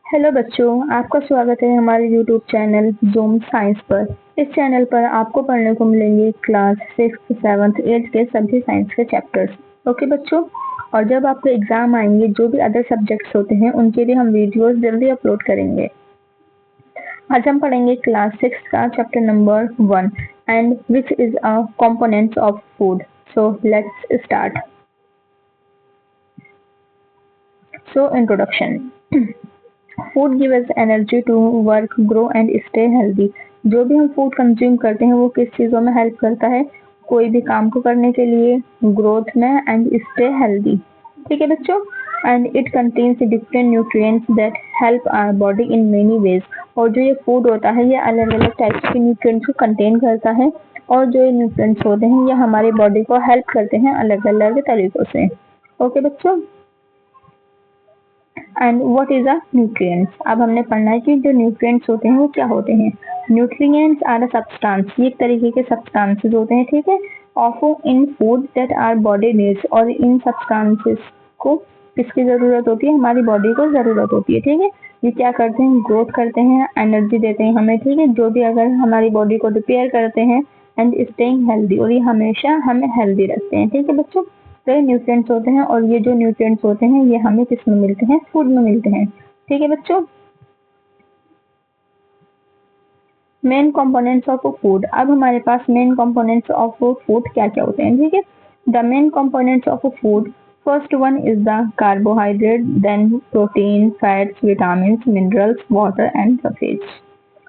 Hello बच्चों, आपका स्वागत है हमारे यूट्यूब चैनल ज़ूम साइंस पर। इस चैनल पर आपको पढ़ने को मिलेंगे क्लास 6th, 7th, 8th के सभी साइंस के चैप्टर्स। ओके बच्चों, और जब आपके एग्जाम आएंगे जो भी अदर सब्जेक्ट्स होते हैं उनके लिए हम वीडियोस जल्दी अपलोड करेंगे। आज हम पढ़ेंगे क्लास 6 का chapter number 1 and which is a components of food. So let's start. So introduction. Food give us energy to work, grow and stay healthy. जो भी हम फूड कंज्यूम करते हैं वो किस चीज़ों में हेल्प करता है? कोई भी काम को करने के लिए, ग्रोथ में एंड स्टे हेल्दी। ठीक है बच्चों, and it contains different nutrients that help our body in many ways. और जो ये फूड होता है ये अलग अलग टाइप्स के न्यूट्रिएंट्स को कंटेन करता है, और जो ये न्यूट्रिएंट्स होते हैं ये हमारी बॉडी को हेल्प करते हैं अलग अलग तरीकों से। ओके बच्चों, and what is a nutrients. अब हमने पढ़ना है कि जो न्यूट्रिएंट्स होते हैं वो क्या होते हैं। न्यूट्रिएंट्स आर अ सब्सटेंस, ये एक तरीके के सब्सटेंसेस होते हैं, ठीक है, of in food that our body needs. और इन सब्सटेंसेस को किसकी जरूरत होती है? हमारी बॉडी को जरूरत होती है, ठीक है। ये क्या करते हैं? ग्रोथ करते हैं, एनर्जी देते हैं हमें, ठीक है, जो भी अगर हमारी बॉडी को रिपेयर करते हैं, एंड स्टेइंग हेल्दी, और ये हमेशा हमें हेल्दी रखते हैं, ठीक है बच्चों। तो ये न्यूट्रिएंट्स होते हैं, और ये जो न्यूट्रिएंट्स होते हैं ये हमें किस में मिलते हैं? फूड में मिलते हैं, ठीक है बच्चों। Main components of food. अब हमारे पास मेन कंपोनेंट्स ऑफ फूड क्या क्या होते हैं, ठीक है। The main components of food, first one is the carbohydrate, then protein, fats, vitamin, minerals, water and sulphates,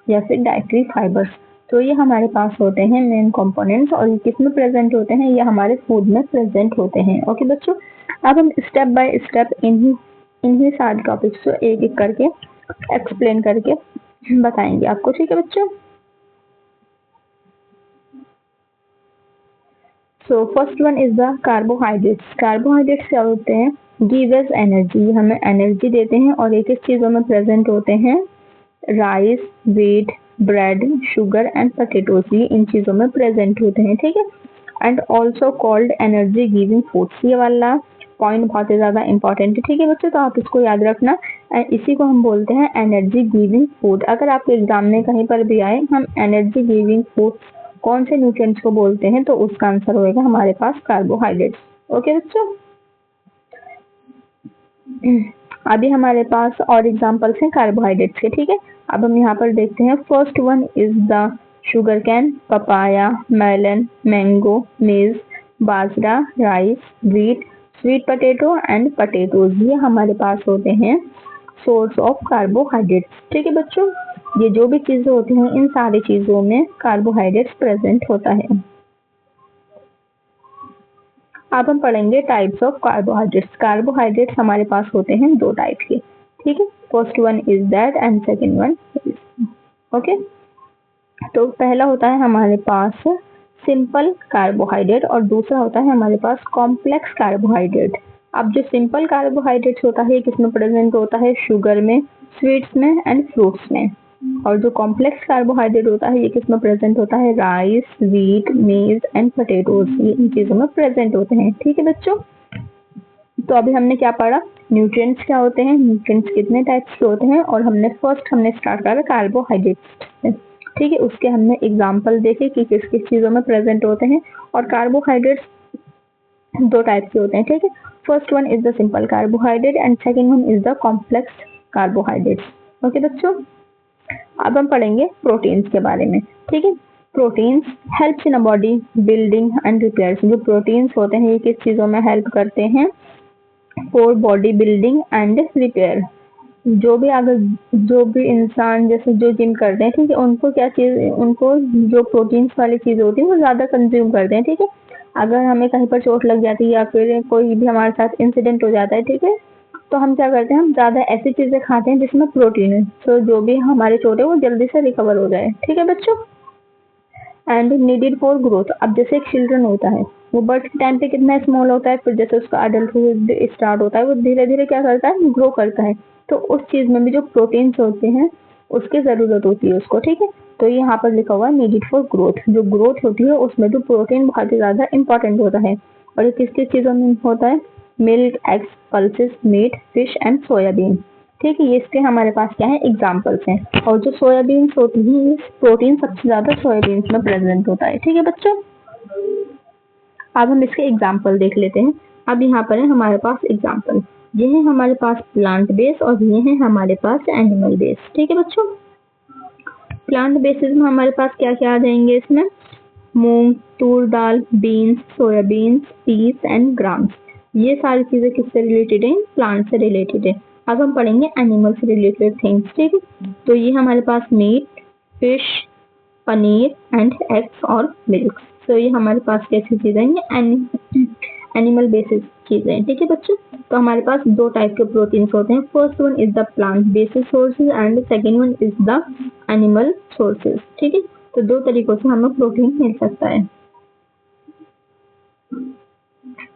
या फिर डाइटरी फाइबर्स। तो ये हमारे पास होते हैं मेन कंपोनेंट्स, और ये किस में प्रेजेंट होते हैं? ये हमारे फूड में प्रेजेंट होते हैं। ओके बच्चों, अब हम स्टेप बाय स्टेप इन्हीं सारे टॉपिक्स को एक एक करके एक्सप्लेन करके बताएंगे आपको, ठीक है बच्चों। So first one is the carbohydrates. Carbohydrates क्या होते हैं? गिव अस एनर्जी, हमें एनर्जी देते हैं, और एक एक चीजों में प्रेजेंट होते हैं। Rice, wheat, bread, sugar and potatoes, ये इन चीजों में प्रेजेंट होते हैं, ठीक है। And also called energy giving foods. ये वाला पॉइंट बहुत ही ज्यादा इंपॉर्टेंट है, ठीक है बच्चों, तो आप इसको याद रखना। इसी को हम बोलते हैं एनर्जी गिविंग फूड। अगर आपके एग्जाम में कहीं पर भी आए हम एनर्जी गिविंग फूड कौन से न्यूट्रिएंट्स को बोलते हैं, तो उसका आंसर होगा हमारे पास कार्बोहाइड्रेट्स। ओके बच्चों, अभी हमारे पास और एग्जांपल्स हैं कार्बोहाइड्रेट्स के, ठीक है। अब हम यहाँ पर देखते हैं। First one is the sugar cane, papaya, melon, mango, maize, bajra, rice, wheat, sweet potato and potatoes, ये हमारे पास होते हैं सोर्स ऑफ कार्बोहाइड्रेट्स, ठीक है बच्चों। ये जो भी चीजें होती हैं इन सारी चीजों में कार्बोहाइड्रेट्स प्रेजेंट होता है। अब हम पढ़ेंगे टाइप्स ऑफ कार्बोहाइड्रेट्स। कार्बोहाइड्रेट्स हमारे पास होते हैं दो टाइप के, ठीक है। First one is that and second one is, okay. तो पहला होता है हमारे पास सिंपल कार्बोहाइड्रेट, और दूसरा होता है हमारे पास कॉम्प्लेक्स कार्बोहाइड्रेट। अब जो सिंपल कार्बोहाइड्रेट होता है किसमें प्रेजेंट होता है? शुगर में, स्वीट्स में एंड फ्रूट्स में। और जो कॉम्प्लेक्स कार्बोहाइड्रेट होता है ये किसमें प्रेजेंट होता है? राइस, व्हीट, मेज एंड पोटैटोज, ये इन चीजों में प्रेजेंट होते हैं, ठीक है बच्चों। तो अभी हमने क्या पढ़ा? न्यूट्रिएंट्स क्या होते हैं, न्यूट्रिएंट्स कितने टाइप्स के होते हैं, और हमने स्टार्ट करा कार्बोहाइड्रेट्स से, ठीक है। उसके हमने एग्जाम्पल देखे कि किस किस चीजों में प्रेजेंट होते हैं। और कार्बोहाइड्रेट्स दो टाइप के होते हैं, ठीक है। First one is the simple carbohydrate and second one is the complex carbohydrates. Okay बच्चों, अब हम पढ़ेंगे प्रोटीन्स के बारे में, ठीक है। Proteins helps in a body building and repairs. जो प्रोटीन्स होते हैं ये किस चीजों में हेल्प करते हैं? For body building and repair. जो भी इंसान जैसे जो जिम करते हैं, ठीक है, उनको क्या चीज, उनको जो प्रोटीन्स वाली चीज होती है वो ज्यादा कंज्यूम करते हैं, ठीक है। अगर हमें कहीं पर चोट लग जाती है या फिर कोई भी हमारे साथ इंसिडेंट हो जाता है, ठीक है, तो हम क्या करते हैं? हम ज्यादा ऐसी चीजें खाते हैं जिसमें प्रोटीन है, तो जो भी हमारे चोट है वो जल्दी से रिकवर हो जाए, ठीक है बच्चों। And needed for growth. अब जैसे एक चिल्ड्रन होता है वो बर्थ के टाइम पे कितना स्मॉल होता है, फिर जैसे उसका अडल्टहुड स्टार्ट होता है वो धीरे धीरे क्या करता है? ग्रो करता है। तो उस चीज में भी जो प्रोटीन्स होते हैं उसकी जरूरत होती है उसको, ठीक है। तो यहाँ पर लिखा हुआ है नीडेड फॉर ग्रोथ। जो ग्रोथ होती है उसमें भी प्रोटीन बहुत ही ज्यादा इंपॉर्टेंट होता है। और ये किस किस चीजों में होता है? Milk, eggs, pulses, meat, fish and soybean. ठीक है, ये इसके हमारे पास क्या है एग्जाम्पल्स हैं। और जो सोयाबीन्स होती है, ये प्रोटीन सबसे ज्यादा सोयाबीन्स में प्रेजेंट होता है। ठीक है बच्चों, अब हम इसके एग्जाम्पल देख लेते हैं। अब यहाँ पर है हमारे पास एग्जाम्पल, ये है हमारे पास प्लांट बेस और ये है हमारे पास एनिमल बेस। ठीक है बच्चों, प्लांट बेसिस में हमारे पास क्या क्या आ जाएंगे इसमें, moong, toor dal, beans, soybeans, peas and grams. ये सारी चीजें किससे रिलेटेड है, प्लांट से रिलेटेड है। अब हम पढ़ेंगे एनिमल से रिलेटेड थिंग्स। ठीक है, तो ये हमारे पास meat, fish, paneer and eggs और मिल्क। तो ये हमारे पास कैसी चीजें हैं, एनिमल बेसिस चीजें हैं। ठीक है बच्चों, तो हमारे पास दो टाइप के प्रोटीन्स होते हैं। First one is the plant basis sources and second one is the animal sources. ठीक है, तो दो तरीकों से हमें प्रोटीन मिल सकता है।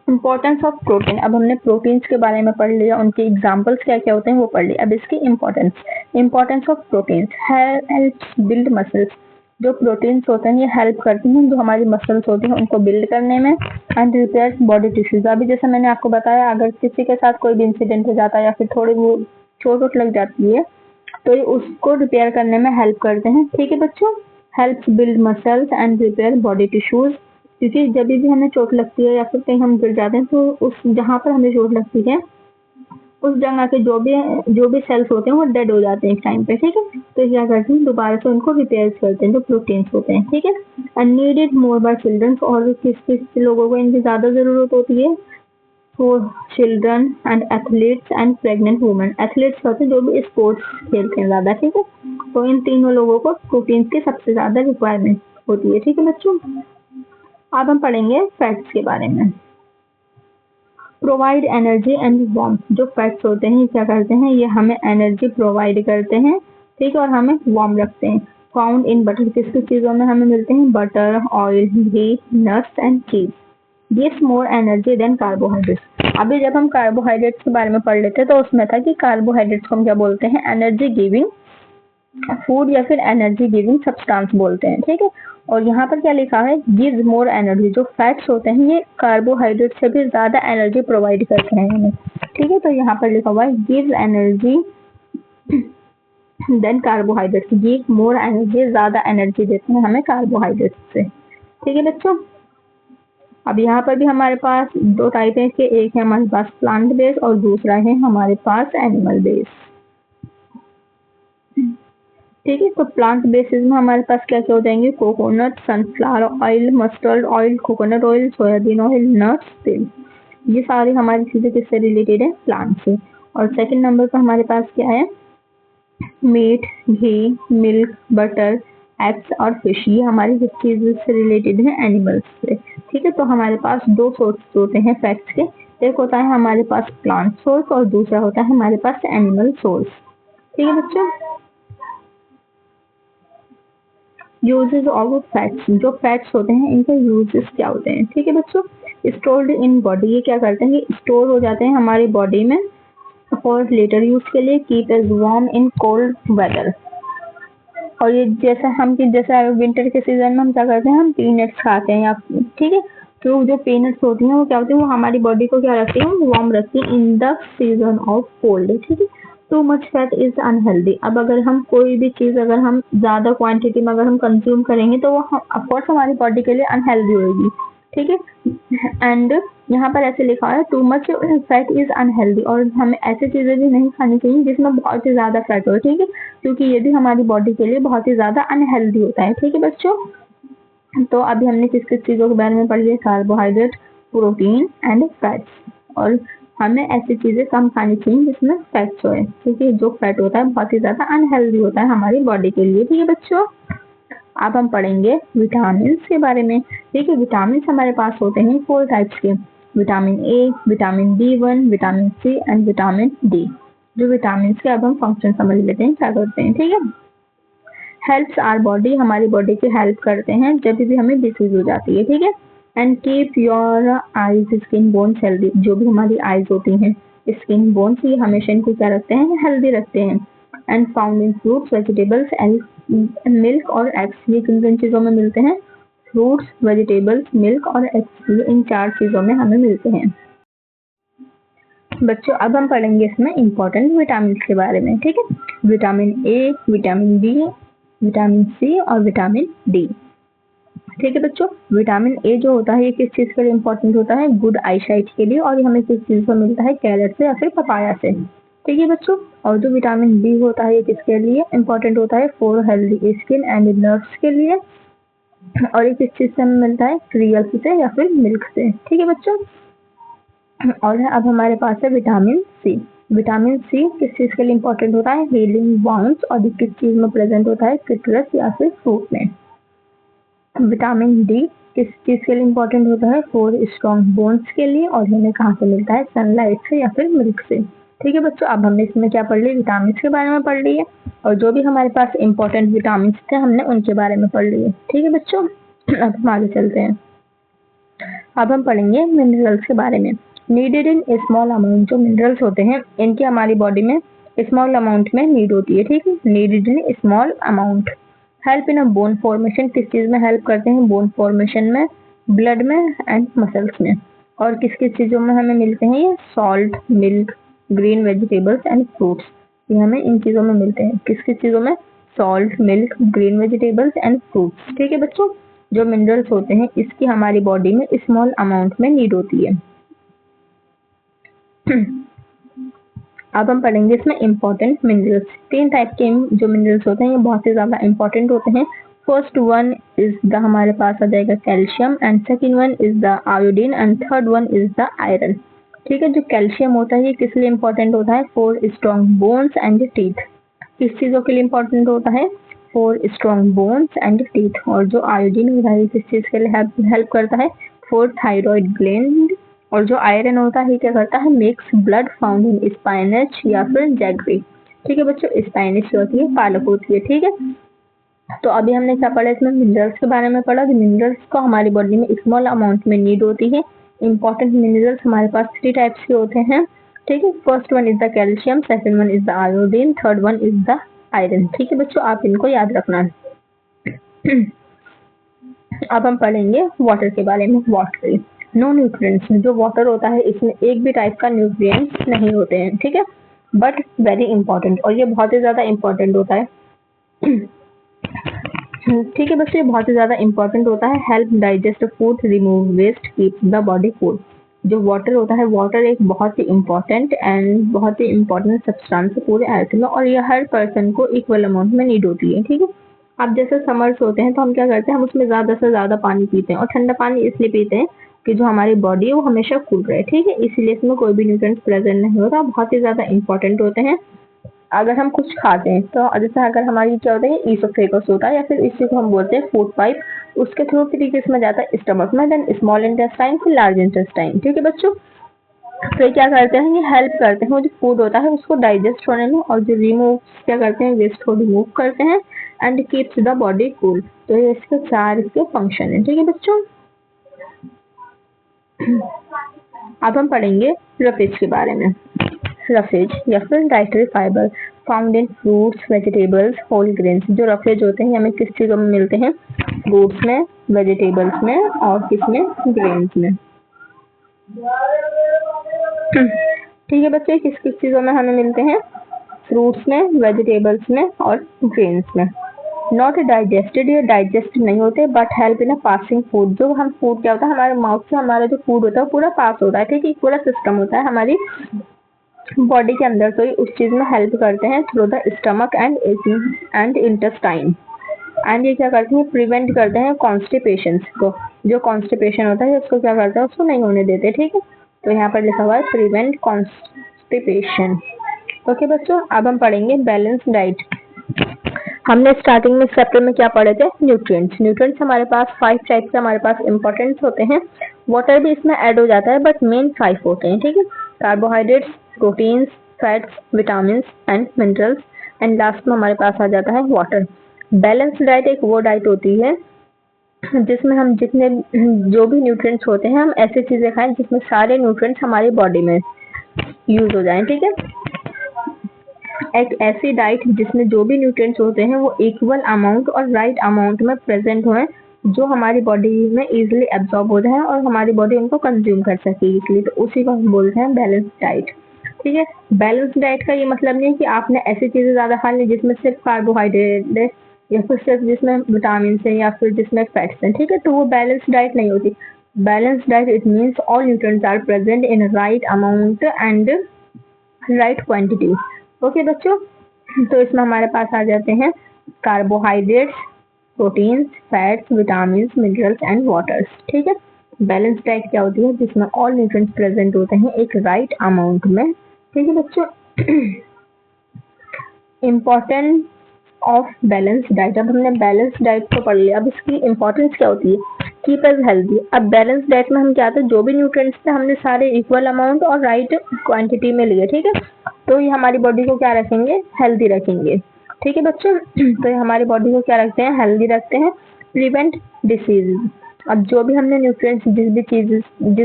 इम्पोर्टेंस ऑफ प्रोटीन, अब हमने प्रोटीन्स के बारे में पढ़ लिया, उनके एग्जाम्पल्स क्या क्या होते हैं वो पढ़ लिया। अब इसकी importance of proteins, helps build muscles. जो प्रोटीन्स होते हैं ये हेल्प करती हैं जो हमारी मसल्स होती हैं उनको बिल्ड करने में, एंड रिपेयर बॉडी टिश्यूज। अभी जैसे मैंने आपको बताया, अगर किसी के साथ कोई भी इंसिडेंट हो जाता है या फिर थोड़ी वो चोट वोट लग जाती है तो ये उसको रिपेयर करने में हेल्प करते हैं। ठीक है बच्चों, helps build muscles and repair body tissues. क्योंकि जब भी हमें चोट लगती है या फिर कहीं हम गिर जाते हैं तो उस जहाँ पर हमें चोट लगती है उस जगह के जो भी सेल्स होते हैं वो डेड हो जाते हैं एक टाइम पे। ठीक है, तो क्या करते हैं दोबारा से उनको रिपेयर करते हैं जो प्रोटीन्स होते हैं। ठीक है, and needed more by childrens, और किस किस लोगों को इनकी ज्यादा जरूरत होती है, for children and athletes and pregnant women. Athletes होते हैं जो भी स्पोर्ट्स खेलते हैं ज्यादा। ठीक है, तो इन तीनों लोगों को प्रोटीन्स की सबसे ज्यादा रिक्वायरमेंट होती है। ठीक है बच्चों, अब हम पढ़ेंगे फैट्स के बारे में। प्रोवाइड एनर्जी एंड वार्मथ, जो फैट्स होते हैं क्या करते हैं, ये हमें एनर्जी प्रोवाइड करते हैं। ठीक है, और हमें वार्म रखते हैं। फाउंड इन बटर, किस किस चीजों में हमें मिलते हैं, butter, oil, ghee, nuts and cheese. Gives more energy than carbohydrates. अभी जब हम कार्बोहाइड्रेट्स के बारे में पढ़ लेते हैं तो उसमें था कि कार्बोहाइड्रेट्स को हम क्या बोलते हैं, एनर्जी गिविंग फूड या फिर एनर्जी गिविंग सब्सटेंस बोलते हैं। ठीक है, और यहाँ पर क्या लिखा है, गिव्स मोर एनर्जी। जो फैट्स होते हैं ये कार्बोहाइड्रेट से भी ज्यादा एनर्जी प्रोवाइड करते हैं हमें। ठीक है, तो यहाँ पर लिखा हुआ है gives energy than carbohydrates, give more energy, ज्यादा एनर्जी देते हैं हमें कार्बोहाइड्रेट से। ठीक है बच्चों, अब यहाँ पर भी हमारे पास दो टाइप है इसके, एक है हमारे पास प्लांट बेस और दूसरा है हमारे पास एनिमल बेस। ठीक है, तो प्लांट बेसिस में हमारे पास क्या क्या हो जाएंगे, coconut, sunflower oil, mustard oil, coconut oil, soybean oil, nuts, तिल। ये सारी हमारी चीजें किससे रिलेटेड है, प्लांट से। और सेकंड नंबर पर हमारे पास क्या है, मीट, घी, मिल्क, बटर, एग्स और फिश। ये हमारी किस चीज से रिलेटेड है, एनिमल्स से। ठीक है, तो हमारे पास दो सोर्स होते हैं फैक्ट्स के, एक होता है हमारे पास प्लांट सोर्स और दूसरा होता है हमारे पास एनिमल सोर्स। ठीक है बच्चों, यूजेस ऑफ फैट्स, जो फैट्स होते हैं इनके यूजेस क्या होते हैं। ठीक है बच्चों, स्टोर्ड इन बॉडी, ये क्या करते हैं, ये स्टोर हो जाते हैं हमारी बॉडी में फॉर लेटर यूज के लिए। Keep us warm in cold weather, और ये जैसे विंटर के सीजन में हम क्या करते हैं, हम पीनट्स खाते हैं या ठीक है, तो जो पीनट्स होती हैं वो क्या होती है, वो हमारी बॉडी को क्या रखती है, वार्म रखती है in the season of cold. ठीक है, too much fat is unhealthy. अब अगर हम कोई भी चीज अगर हम ज्यादा क्वांटिटी में अगर हम कंज्यूम करेंगे तो वो ऑफकोर्स हमारी बॉडी के लिए अनहेल्दी होगी। ठीक है, एंड यहाँ पर ऐसे लिखा है too much fat is unhealthy, और हमें ऐसी चीजें भी नहीं खानी चाहिए जिसमें बहुत ही ज्यादा फैट हो। ठीक है, क्योंकि ये भी हमारी बॉडी के लिए बहुत ही ज्यादा अनहेल्दी होता है। ठीक है बच्चों, तो अभी हमने किस किस चीजों के बारे में पढ़ लिया, कार्बोहाइड्रेट, प्रोटीन एंड फैट्स। और हमें ऐसी चीजें कम खानी चाहिए जिसमें फैट्स होए, क्योंकि जो फैट होता है बहुत ही ज्यादा अनहेल्दी होता है हमारी बॉडी के लिए। ठीक है बच्चों, अब हम पढ़ेंगे विटामिन के बारे में। ठीक है, विटामिन हमारे पास होते हैं 4 टाइप्स के, vitamin A, vitamin B1, vitamin C and vitamin D. जो विटामिन के अब हम फंक्शन समझ लेते हैं क्या करते हैं। ठीक है, हेल्प्स आवर बॉडी, हमारी बॉडी की हेल्प करते हैं जब भी हमें डिसीज हो जाती है। ठीक है, and keep your eyes, skin, bones healthy. जो भी हमारी आईज होती हैं, स्किन, बोन्स, ये हमेशा इनको क्या रखते हैं, हेल्दी रखते हैं। And found in fruits, vegetables and milk और एग्स। ये किन किन चीजों में मिलते हैं, फ्रूट्स, वेजिटेबल्स, मिल्क और एग्स, ये इन 4 चीजों में हमें मिलते हैं। बच्चों अब हम पढ़ेंगे इसमें इम्पोर्टेंट विटामिन के बारे में, ठीक है। Vitamin A, vitamin B, vitamin C और विटामिन डी, ठीक है बच्चों। विटामिन ए जो होता है ये किस चीज के लिए इम्पोर्टेंट होता है? गुड आई साइट के लिए, और ये हमें किस चीज से मिलता है? कैरेट से या फिर पपाया से, ठीक है बच्चों। और जो विटामिन बी होता है ये किसके लिए इम्पोर्टेंट होता है? For healthy skin and nerves के लिए, और ये किस चीज से हमें मिलता है? सीरियल्स से या फिर मिल्क से, ठीक है बच्चों। और अब हमारे पास है विटामिन सी। विटामिन सी किस चीज के लिए इम्पोर्टेंट होता है? हीलिंग वाउंड्स, और ये किस चीज में प्रेजेंट होता है? सिट्रस या फिर फ्रूट में। विटामिन डी किस चीज के लिए इम्पोर्टेंट होता है? फॉर स्ट्रॉन्ग बोन्स के लिए, और हमें कहाँ से मिलता है? सनलाइट से या फिर मिल्क से, ठीक है बच्चों। अब हमने इसमें क्या पढ़ लिया? विटामिन के बारे में पढ़ लिए, और जो भी हमारे पास इम्पोर्टेंट विटामिन थे हमने उनके बारे में पढ़ लिए, ठीक है बच्चों। अब हम आगे चलते हैं। अब हम पढ़ेंगे मिनरल्स के बारे में। नीडेड इन स्मॉल अमाउंट, जो मिनरल्स होते हैं इनकी हमारी बॉडी में स्मॉल अमाउंट में नीड होती है, ठीक है। Needed in small amount. Help in a bone formation, किस चीज में हेल्प करते हैं? बोन फॉर्मेशन में, ब्लड में एंड मसल्स में। और किस किस चीजों में हमें मिलते हैं? ये salt, milk, green vegetables and fruits, ये हमें इन चीजों में मिलते हैं। किस किस चीजों में? Salt, milk, green vegetables and fruits, ठीक है बच्चों। जो मिनरल्स होते हैं इसकी हमारी बॉडी में स्मॉल अमाउंट में नीड होती है। अब हम पढ़ेंगे इसमें इम्पोर्टेंट मिनरल्स। 3 टाइप के जो मिनरल्स होते हैं ये बहुत ही ज्यादा इम्पोर्टेंट होते हैं। फर्स्ट वन इज द हमारे पास आ जाएगा calcium, and second one is the iodine, and third one is the iron, ठीक है। जो कैल्शियम होता है ये किस लिए इम्पोर्टेंट होता है? For strong bones and teeth. किस चीजों के लिए इम्पोर्टेंट होता है? For strong bones and teeth. और जो आयोडीन होता है किस चीज के लिए हेल्प करता है? For thyroid gland. और जो आयरन होता है क्या करता है? मिक्स ब्लड फाउंड इन स्पाइनच या फिर जैगरी, ठीक है बच्चों। स्पाइनच होती है, पालक होती है, ठीक है। तो अभी हमने क्या पढ़ा? इसमें मिनरल्स के बारे में पढ़ा। मिनरल्स को हमारी बॉडी में स्मॉल अमाउंट में नीड होती है। इंपॉर्टेंट मिनरल्स हमारे पास 3 टाइप्स के होते हैं, ठीक है। First one is the calcium, second one is the iodine, third one is the iron, ठीक है बच्चों। आप इनको याद रखना। अब हम पढ़ेंगे वाटर के बारे में। वाटर नो न्यूट्रिएंट्स, जो वाटर होता है इसमें एक भी टाइप का न्यूट्रिएंट्स नहीं होते हैं, ठीक है। बट वेरी इंपॉर्टेंट, और ये बहुत ही ज्यादा इंपॉर्टेंट होता है। ठीक है बच्चों, ये बहुत ही ज्यादा इंपॉर्टेंट होता है। Help digest food, remove waste, keep the body cool. जो वाटर होता है, वाटर एक बहुत ही इंपॉर्टेंट एंड बहुत ही इंपॉर्टेंट सब्सटेंस है पूरे अर्थ में, और ये हर पर्सन को इक्वल अमाउंट में नीड होती है, ठीक है। अब जैसे समर्स होते हैं तो हम क्या करते हैं? हम उसमें ज्यादा से ज्यादा पानी पीते हैं, और ठंडा पानी इसलिए पीते हैं कि जो हमारी बॉडी है वो हमेशा कूल रहे, ठीक है। इसीलिए इसमें कोई भी न्यूट्रिएंट्स प्रेजेंट नहीं होता, बहुत ही ज्यादा इंपॉर्टेंट होते हैं। अगर हम कुछ खाते हैं तो जैसे अगर हमारी क्या होता है? ईसोफेगस होता है, या फिर इसी को हम बोलते हैं फूड पाइप। उसके थ्रू तरीके से जाता है स्टमक में, देन स्मॉल इंटेस्टाइन, फिर लार्ज इंटेस्टाइन, ठीक है बच्चों। फिर क्या करते हैं? ये हेल्प करते हैं वो जो फूड होता है उसको डाइजेस्ट होने में, और जो रिमूव क्या करते हैं? वेस्ट को रिमूव करते हैं, and keeps the body cool. तो ये इसके 4 इसके फंक्शन है, ठीक है बच्चों। अब हम पढ़ेंगे रफेज के बारे में। रफेज या फिर dietary fibre found in fruits, vegetables, whole grains. जो रफेज होते हैं हमें किस चीजों में मिलते हैं? फ्रूट्स में, वेजिटेबल्स में, और किसमें? ग्रेन्स में, ठीक है बच्चे। किस किस चीजों में हमें मिलते हैं? फ्रूट्स में, वेजिटेबल्स में और ग्रेन्स में। नॉट डाइजेस्टेड, ये डाइजेस्ट नहीं होते, but help in passing food. जो हम फूड क्या होता है? हमारे माउथ से हमारा जो फूड होता है पूरा पास होता है, ठीक है। पूरा सिस्टम होता है हमारी बॉडी के अंदर, तो ये उस चीज में हेल्प करते हैं through the stomach and intestine. And ये क्या करते हैं? प्रिवेंट करते हैं कॉन्स्टिपेशन को। जो कॉन्स्टिपेशन होता है उसको क्या करता है? उसको नहीं होने देते, ठीक है। तो यहाँ पर लिखा हुआ है प्रिवेंट कॉन्स्टिपेशन। ओके बच्चों, अब हम पढ़ेंगे बैलेंस डाइट। हमने स्टार्टिंग में चैप्टर में क्या पढ़े थे? न्यूट्रिएंट्स। न्यूट्रिएंट्स हमारे पास 5 टाइप के हमारे पास इंपॉर्टेंट होते हैं। वाटर भी इसमें ऐड हो जाता है, बट मेन 5 होते हैं, ठीक है। Carbohydrates, proteins, fats, vitamin and minerals, and last में हमारे पास आ जाता है वाटर। बैलेंस डाइट एक वो डाइट होती है जिसमें हम जितने जो भी न्यूट्रिएंट्स होते हैं हम ऐसी चीजें खाएं जिसमें सारे न्यूट्रिएंट्स हमारी बॉडी में यूज हो जाएं, ठीक है। एक ऐसी डाइट जिसमें जो भी न्यूट्रिएंट्स होते हैं वो इक्वल अमाउंट और राइट अमाउंट में प्रेजेंट हों, जो हमारी बॉडी में इजीली एब्जॉर्ब हो जाए और हमारी बॉडी उनको कंज्यूम कर सके इजीली, तो उसी को हम बोलते हैं बैलेंस डाइट। ठीक है। बैलेंस डाइट का ये मतलब नहीं है कि आपने ऐसी चीजें ज्यादा खा ली जिसमें सिर्फ कार्बोहाइड्रेट है या फिर सिर्फ जिसमें विटामिन है या फिर जिसमें फैट्स हैं, ठीक है, तो वो बैलेंस डाइट नहीं होती। Balance diet it means all nutrients are present in right amount and right quantity. Okay बच्चों, तो इसमें हमारे पास आ जाते हैं carbohydrates, proteins, fats, vitamin, minerals and waters, ठीक है। बैलेंस डाइट क्या होती है? जिसमें ऑल न्यूट्रिएंट्स प्रेजेंट होते हैं एक राइट अमाउंट में, ठीक है बच्चों। इम्पोर्टेंस ऑफ बैलेंस डाइट, अब हमने बैलेंस डाइट को पढ़ लिया, अब इसकी इम्पोर्टेंस क्या होती है? Keep us healthy. अब बैलेंस डाइट में हम क्या था, जो भी न्यूट्रिएंट्स थे हमने सारे इक्वल अमाउंट और राइट क्वांटिटी में लिए, ठीक है, तो ये हमारी बॉडी को क्या रखेंगे? हेल्दी रखेंगे, ठीक है बच्चों। तो ये हमारी बॉडी को क्या रखते हैं? हेल्दी रखते हैं। प्रिवेंट डिसीज, अब जो भी हमने न्यूट्रिएंट्स जिस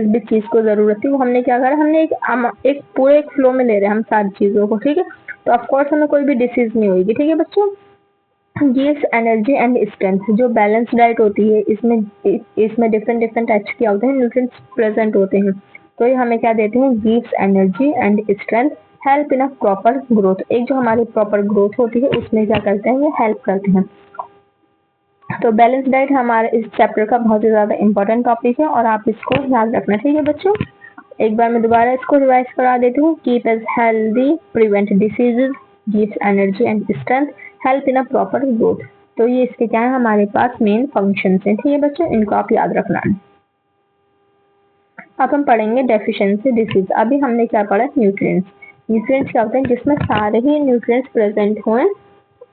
भी चीज को जरूरत थी वो हमने क्या करा, हमने एक पूरे एक फ्लो में ले रहे हैं हम सारी चीजों को, ठीक है, तो ऑफकोर्स हमें कोई भी डिसीज नहीं होगी, ठीक है बच्चों। गिव्स एनर्जी एंड स्ट्रेंथ, जो बैलेंस डाइट होती है इसमें डिफरेंट डिफरेंट टाइप्स के होते हैं न्यूट्रिएंट्स प्रेजेंट होते हैं, तो ये हमें क्या देते हैं? Gives energy and strength, help in a proper growth, एक जो हमारी प्रॉपर ग्रोथ होती है उसमें क्या करते हैं? ये हेल्प करते हैं। तो बैलेंस डाइट हमारे इस चैप्टर का बहुत ही ज्यादा इंपॉर्टेंट टॉपिक है और आप इसको याद रखना, ठीक है बच्चों। एक बार मैं दोबारा इसको रिवाइज करा देती हूँ। Keep S healthy, prevent diseases, gives energy and strength, help in a proper growth. तो ये इसके क्या है? हमारे पास मेन फंक्शंस हैं, ठीक है बच्चों, इनको आप याद रखना। अब हम पढ़ेंगे डेफिशिएंसी डिसीज। अभी हमने क्या पढ़ा? न्यूट्रिएंट्स। न्यूट्रिएंट्स क्या होते हैं? जिसमें सारे ही न्यूट्रिएंट्स प्रेजेंट हों।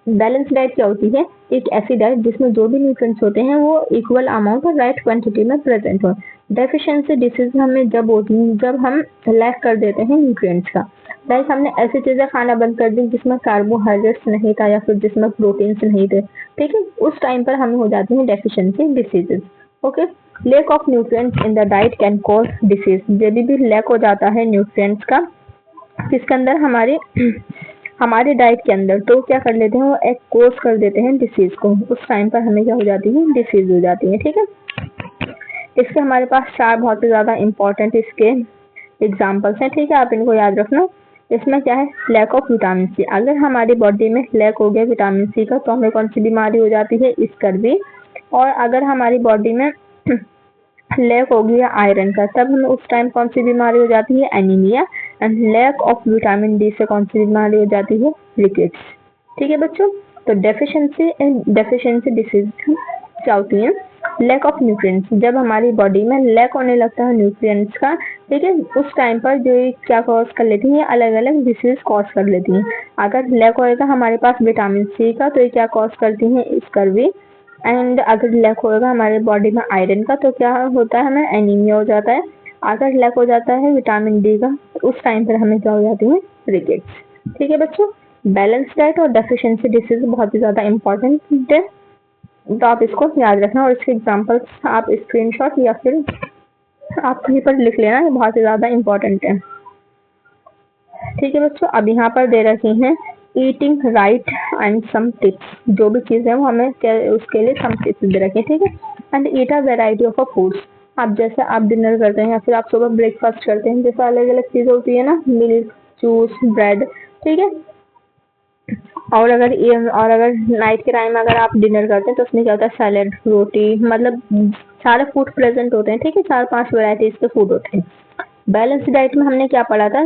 बैलेंस डाइट क्या होती है? एक ऐसी डाइट जिसमें जो भी न्यूट्रिएंट्स होते हैं वो इक्वल अमाउंट और राइट क्वांटिटी में प्रेजेंट हो। डेफिशिएंसी डिसीज हमें जब होती है जब हम लैक कर देते हैं न्यूट्रिएंट्स का, लाइक हमने ऐसी चीजें खाना बंद कर दी जिसमें कार्बोहाइड्रेट्स नहीं था या फिर जिसमें प्रोटीन्स नहीं थे, ठीक है, उस टाइम पर हमें हो जाती है deficiency diseases. Okay, lack of nutrients in the diet can cause disease, जब भी लैक हो जाता है न्यूट्रिएंट्स का किसके अंदर? हमारे डाइट के अंदर, तो क्या कर लेते हैं? वो एक कोर्स कर देते हैं डिसीज को, उस टाइम पर हमें क्या हो जाती है? डिसीज हो जाती है, ठीक है। इसके हमारे पास 4 बहुत ही ज्यादा इंपॉर्टेंट इसके एग्जाम्पल्स हैं, ठीक है, आप इनको याद रखना। इसमें क्या है? लैक ऑफ विटामिन सी, अगर हमारी बॉडी में लैक हो गया विटामिन सी का तो हमें कौन सी बीमारी हो जाती है? स्कर्वी। और अगर हमारी बॉडी में लैक हो गया आयरन का तब हमें उस टाइम कौन सी बीमारी हो जाती है? Anaemia. And lack of vitamin D से कौन सी बीमारी हो जाती है? रिकेट्स, ठीक है बच्चों। तो डेफिशिएंसी डिसीज क्या होती है? लैक ऑफ न्यूट्रिएंट्स, जब हमारी बॉडी में लैक होने लगता है न्यूट्रिएंट्स का, ठीक है, उस टाइम पर जो ये क्या कॉज कर लेती है? अलग अलग डिसीज कॉज कर लेती हैं। अगर लैक होएगा हमारे पास विटामिन सी का तो ये क्या कॉज करती है? स्कर्वी। एंड अगर लैक होएगा हमारे बॉडी में आयरन का तो क्या होता है? हमें एनीमिया हो जाता है। अगर लैक हो जाता है विटामिन डी का तो उस टाइम पर हमें क्या हो जाती है? रिकेट्स, ठीक है बच्चों। बैलेंस डाइट और डेफिशिएंसी डिसीज बहुत ही ज्यादा इंपॉर्टेंट है, तो आप इसको याद रखना और इसके एग्जांपल्स आप स्क्रीनशॉट या फिर आप कहीं पर लिख लेना, ये बहुत ही ज्यादा इंपॉर्टेंट है, ठीक है बच्चों। अब यहाँ पर दे रखी हैं eating right and some tips, जो भी चीजें वो हमें उसके लिए सम टिप्स दे रखे, ठीक है। And eat a variety of a foods, आप जैसे आप डिनर करते हैं या फिर आप सुबह ब्रेकफास्ट करते हैं, जैसे अलग अलग चीजें होती है ना, मिल्क, जूस, ब्रेड, ठीक है। और अगर नाइट के टाइम अगर आप डिनर करते हैं तो उसमें क्या होता है? सैलेड, रोटी, मतलब सारे फूड प्रेजेंट होते हैं, ठीक है, 4-5 वैरायटीज के फूड होते हैं। बैलेंस डाइट में हमने क्या पढ़ा था?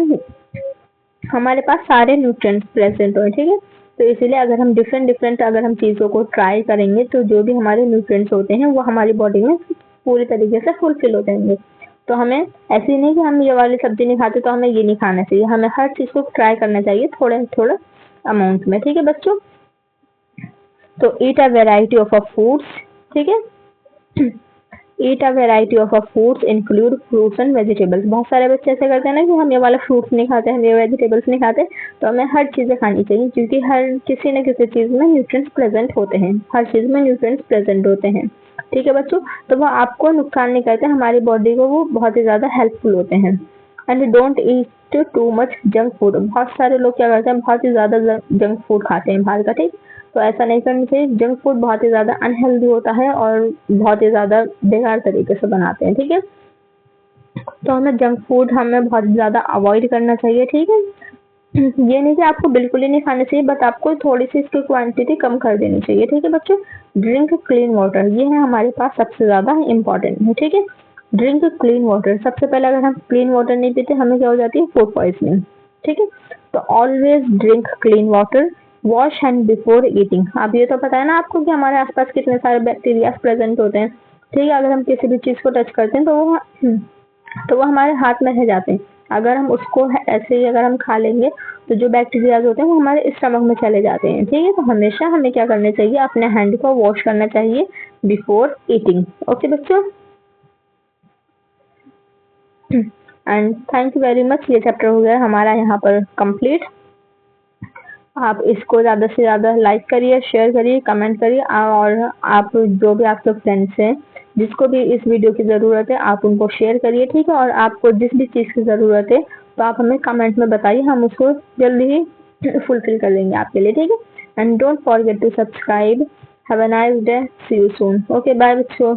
हमारे पास सारे न्यूट्रिएंट्स प्रेजेंट हो, ठीक है, तो इसीलिए अगर हम डिफरेंट डिफरेंट अगर हम चीज़ों को ट्राई करेंगे तो जो भी हमारे न्यूट्रिएंट्स होते हैं वो हमारी बॉडी में पूरी तरीके से फुलफिल हो जाएंगे। तो हमें ऐसे नहीं कि हम ये वाली सब्जी नहीं खाते तो हमें ये नहीं खाना चाहिए, हमें हर चीज़ को ट्राई करना चाहिए थोड़े थोड़े अमाउंट में, ठीक है बच्चों। तो eat a variety of a foods, ठीक है, eat a variety of a foods include fruits and vegetables. बहुत सारे बच्चे ऐसे करते हैं ना कि हम ये वाला फ्रूट्स नहीं खाते, हम ये वेजिटेबल्स नहीं खाते, तो हमें हर चीजें खानी चाहिए क्योंकि हर किसी न किसी चीज में न्यूट्रिएंट्स प्रेजेंट होते हैं, हर चीज में न्यूट्रिएंट्स प्रेजेंट होते हैं, ठीक है बच्चों। तो वो आपको नुकसान नहीं करते, हमारी बॉडी को वो बहुत ही ज्यादा हेल्पफुल होते हैं। And don't eat too much junk food, बहुत सारे लोग क्या करते हैं? बहुत ही ज्यादा जंक फूड खाते हैं बाहर का, ठीक, तो ऐसा नहीं करना चाहिए। जंक फूड बहुत ही ज्यादा अनहेल्दी होता है और बहुत ही ज्यादा बेकार तरीके से बनाते हैं, ठीक है। तो हमें जंक फूड हमें बहुत ज़्यादा अवॉइड करना चाहिए, ठीक है। ये नहीं कि आपको बिल्कुल ही नहीं खाना चाहिए, बट आपको थोड़ी सी इसकी क्वांटिटी कम कर देनी चाहिए, ठीक है बच्चों। ड्रिंक क्लीन वाटर, ये है हमारे पास सबसे ज़्यादा इम्पोर्टेंट है, ठीक है। ड्रिंक क्लीन वाटर, सबसे पहले अगर हम क्लीन वाटर नहीं पीते हमें क्या हो जाती है, फूड पॉइजनिंग, ठीक है। तो always drink clean water, wash hand before eating. अब ये तो पता है ना आपको कि हमारे आसपास कितने सारे बैक्टीरिया प्रेजेंट होते हैं, ठीक है। अगर हम किसी भी चीज़ को टच करते हैं तो वो हमारे हाथ में रह जाते हैं। अगर हम उसको ऐसे ही अगर हम खा लेंगे तो जो बैक्टीरियाज होते हैं वो हमारे स्टमक में चले जाते हैं, ठीक है। तो हमेशा हमें क्या करना चाहिए, अपने हैंड को वॉश करना चाहिए बिफोर ईटिंग। ओके बच्चों, and thank you very much. ये चैप्टर हो गया हमारा यहाँ पर कंप्लीट। आप इसको ज़्यादा से ज़्यादा लाइक करिए, शेयर करिए, कमेंट करिए, और आप जो भी आपके फ्रेंड्स हैं जिसको भी इस वीडियो की ज़रूरत है आप उनको शेयर करिए, ठीक है। और आपको जिस भी चीज़ की ज़रूरत है तो आप हमें कमेंट में बताइए, हम उसको जल्दी ही फुलफिल कर देंगे आपके लिए, ठीक है। And don't forget to subscribe. Have a nice day, see you soon. Okay bye बच्चों।